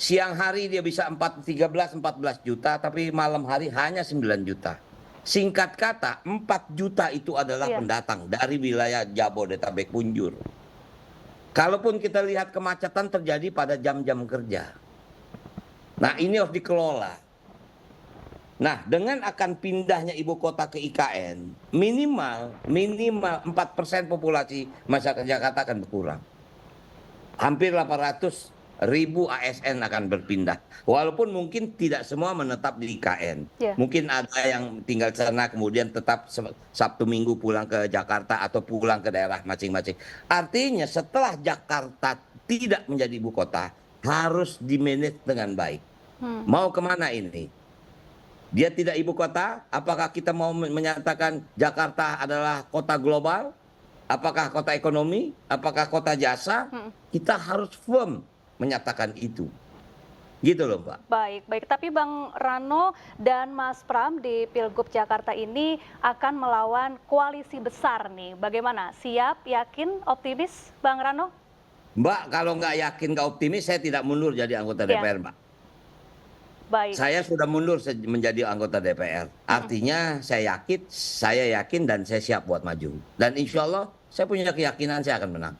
Siang hari dia bisa 13-14 juta, tapi malam hari hanya 9 juta. Singkat kata, 4 juta itu adalah pendatang dari wilayah Jabodetabek punjur. Kalaupun kita lihat kemacetan terjadi pada jam-jam kerja. Nah ini harus dikelola. Nah, dengan akan pindahnya ibu kota ke IKN, minimal 4% populasi masyarakat Jakarta akan berkurang. Hampir 800.000 ASN akan berpindah. Walaupun mungkin tidak semua menetap di IKN. Mungkin ada yang tinggal di sana kemudian tetap Sabtu Minggu pulang ke Jakarta atau pulang ke daerah masing-masing. Artinya setelah Jakarta tidak menjadi ibu kota, harus dimanage dengan baik. Mau kemana ini? Dia tidak ibu kota, apakah kita mau menyatakan Jakarta adalah kota global? Apakah kota ekonomi? Apakah kota jasa? Kita harus firm menyatakan itu. Gitu loh Mbak. Baik. Tapi Bang Rano dan Mas Pram di Pilgub Jakarta ini akan melawan koalisi besar nih. Bagaimana? Siap, yakin, optimis Bang Rano? Mbak, kalau nggak yakin, nggak optimis, saya tidak mundur jadi anggota DPR Mbak. Baik. Saya sudah mundur menjadi anggota DPR. Artinya saya yakin dan saya siap buat maju. Dan insya Allah saya punya keyakinan saya akan menang.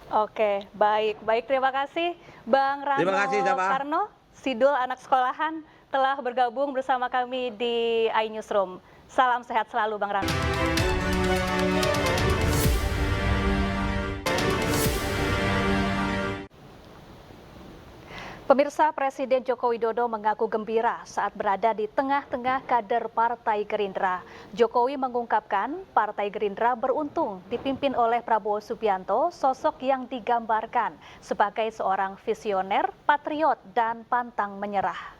Oke, baik. Terima kasih Bang Rano Karno, Sidul anak sekolahan telah bergabung bersama kami di iNewsroom. Salam sehat selalu Bang Rano. Pemirsa, Presiden Joko Widodo mengaku gembira saat berada di tengah-tengah kader Partai Gerindra. Jokowi mengungkapkan Partai Gerindra beruntung dipimpin oleh Prabowo Subianto, sosok yang digambarkan sebagai seorang visioner, patriot, dan pantang menyerah.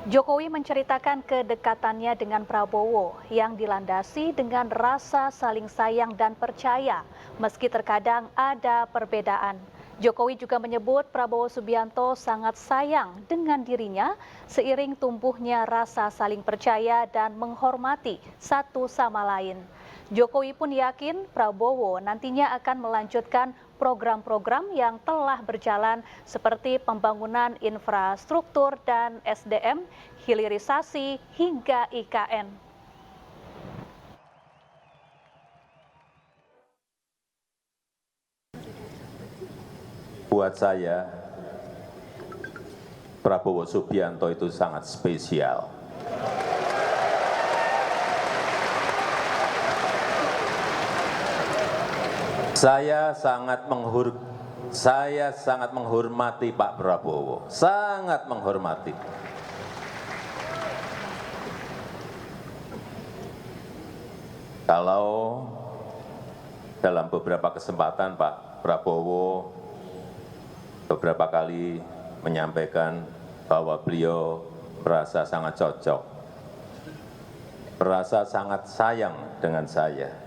Jokowi menceritakan kedekatannya dengan Prabowo yang dilandasi dengan rasa saling sayang dan percaya, meski terkadang ada perbedaan. Jokowi juga menyebut Prabowo Subianto sangat sayang dengan dirinya seiring tumbuhnya rasa saling percaya dan menghormati satu sama lain. Jokowi pun yakin Prabowo nantinya akan melanjutkan program-program yang telah berjalan seperti pembangunan infrastruktur dan SDM, hilirisasi hingga IKN. Buat saya, Prabowo Subianto itu sangat spesial. Saya sangat menghormati Pak Prabowo, sangat menghormati. Kalau dalam beberapa kesempatan Pak Prabowo beberapa kali menyampaikan bahwa beliau merasa sangat cocok, merasa sangat sayang dengan saya.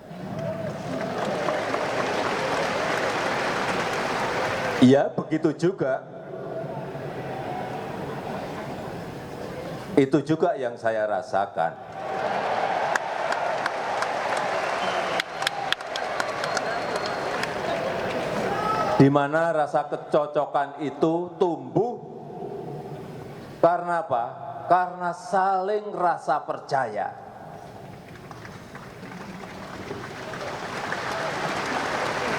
Ya, begitu juga. Itu juga yang saya rasakan. Di mana rasa kecocokan itu tumbuh karena apa? Karena saling rasa percaya.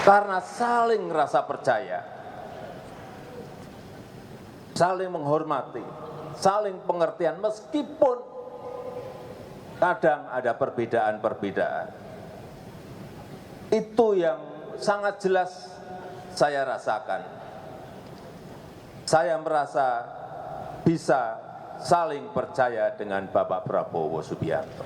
Karena saling rasa percaya. saling menghormati, saling pengertian meskipun kadang ada perbedaan-perbedaan. Itu yang sangat jelas saya rasakan. Saya merasa bisa saling percaya dengan Bapak Prabowo Subianto.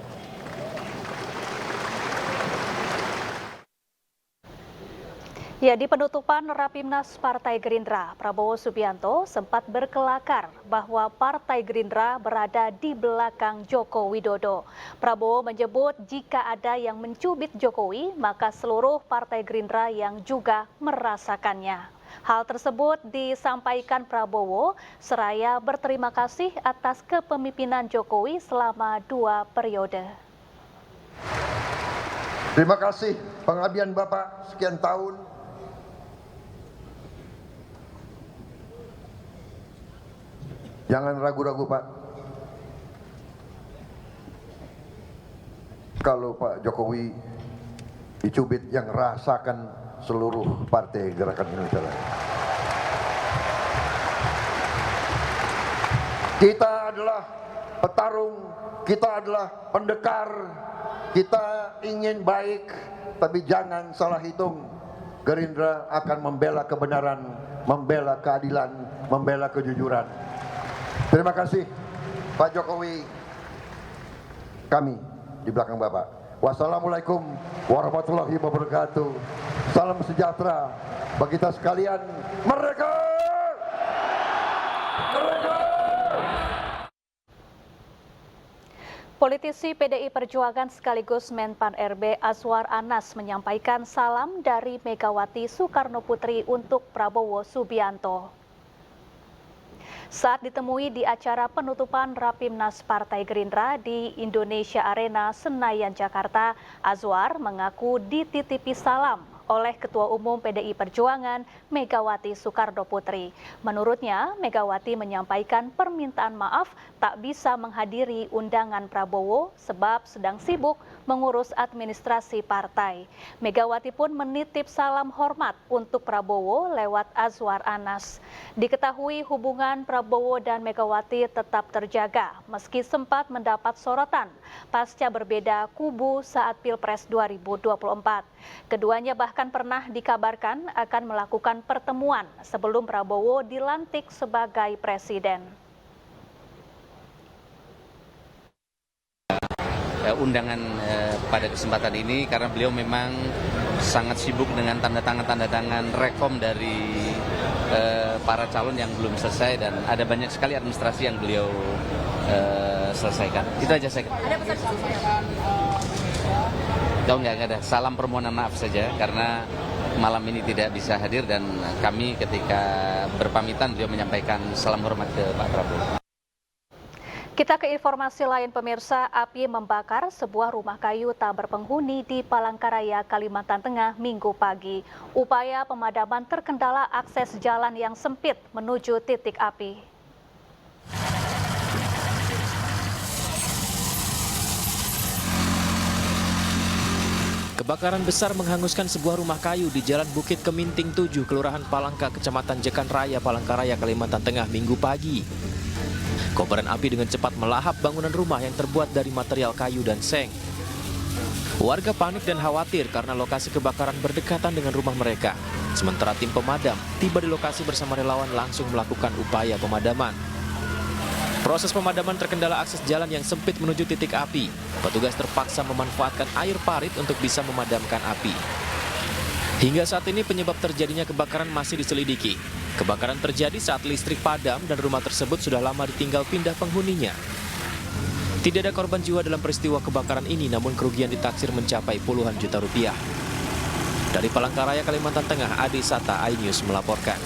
Ya, di penutupan Rapimnas Partai Gerindra, Prabowo Subianto sempat berkelakar bahwa Partai Gerindra berada di belakang Joko Widodo. Prabowo menyebut jika ada yang mencubit Jokowi, maka seluruh Partai Gerindra yang juga merasakannya. Hal tersebut disampaikan Prabowo seraya berterima kasih atas kepemimpinan Jokowi selama 2 periode. Terima kasih pengabdian Bapak sekian tahun. Jangan ragu-ragu Pak. Kalau Pak Jokowi dicubit, yang rasakan seluruh partai Gerakan Indonesia Raya. Kita adalah petarung, kita adalah pendekar, kita ingin baik, tapi jangan salah hitung. Gerindra akan membela kebenaran, membela keadilan, membela kejujuran. Terima kasih Pak Jokowi, kami di belakang Bapak. Wassalamualaikum warahmatullahi wabarakatuh. Salam sejahtera bagi kita sekalian. Merdeka! Merdeka! Politisi PDI Perjuangan sekaligus Menpan RB Azwar Anas menyampaikan salam dari Megawati Soekarno Putri untuk Prabowo Subianto. Saat ditemui di acara penutupan Rapimnas Partai Gerindra di Indonesia Arena, Senayan, Jakarta, Azwar mengaku dititipi salam oleh Ketua Umum PDI Perjuangan Megawati Soekarno Putri. Menurutnya, Megawati menyampaikan permintaan maaf tak bisa menghadiri undangan Prabowo sebab sedang sibuk mengurus administrasi partai. Megawati pun menitip salam hormat untuk Prabowo lewat Azwar Anas. Diketahui hubungan Prabowo dan Megawati tetap terjaga meski sempat mendapat sorotan pasca berbeda kubu saat Pilpres 2024. Keduanya bahkan pernah dikabarkan akan melakukan pertemuan sebelum Prabowo dilantik sebagai presiden. Undangan pada kesempatan ini karena beliau memang sangat sibuk dengan tanda tangan rekom dari para calon yang belum selesai dan ada banyak sekali administrasi yang beliau selesaikan. Itu aja saya. Ada pesan khusus nggak ada. Salam permohonan maaf saja karena malam ini tidak bisa hadir dan kami ketika berpamitan beliau menyampaikan salam hormat ke Pak Prabowo. Kita ke informasi lain pemirsa, api membakar sebuah rumah kayu tak berpenghuni di Palangkaraya, Kalimantan Tengah Minggu pagi. Upaya pemadaman terkendala akses jalan yang sempit menuju titik api. Kebakaran besar menghanguskan sebuah rumah kayu di Jalan Bukit Keminting 7, Kelurahan Palangka, Kecamatan Jekan Raya, Palangkaraya, Kalimantan Tengah Minggu pagi. Kobaran api dengan cepat melahap bangunan rumah yang terbuat dari material kayu dan seng. Warga panik dan khawatir karena lokasi kebakaran berdekatan dengan rumah mereka. Sementara tim pemadam tiba di lokasi bersama relawan langsung melakukan upaya pemadaman. Proses pemadaman terkendala akses jalan yang sempit menuju titik api. Petugas terpaksa memanfaatkan air parit untuk bisa memadamkan api. Hingga saat ini penyebab terjadinya kebakaran masih diselidiki. Kebakaran terjadi saat listrik padam dan rumah tersebut sudah lama ditinggal pindah penghuninya. Tidak ada korban jiwa dalam peristiwa kebakaran ini, namun kerugian ditaksir mencapai puluhan juta rupiah. Dari Palangkaraya, Kalimantan Tengah, Adi Sata, iNews melaporkan.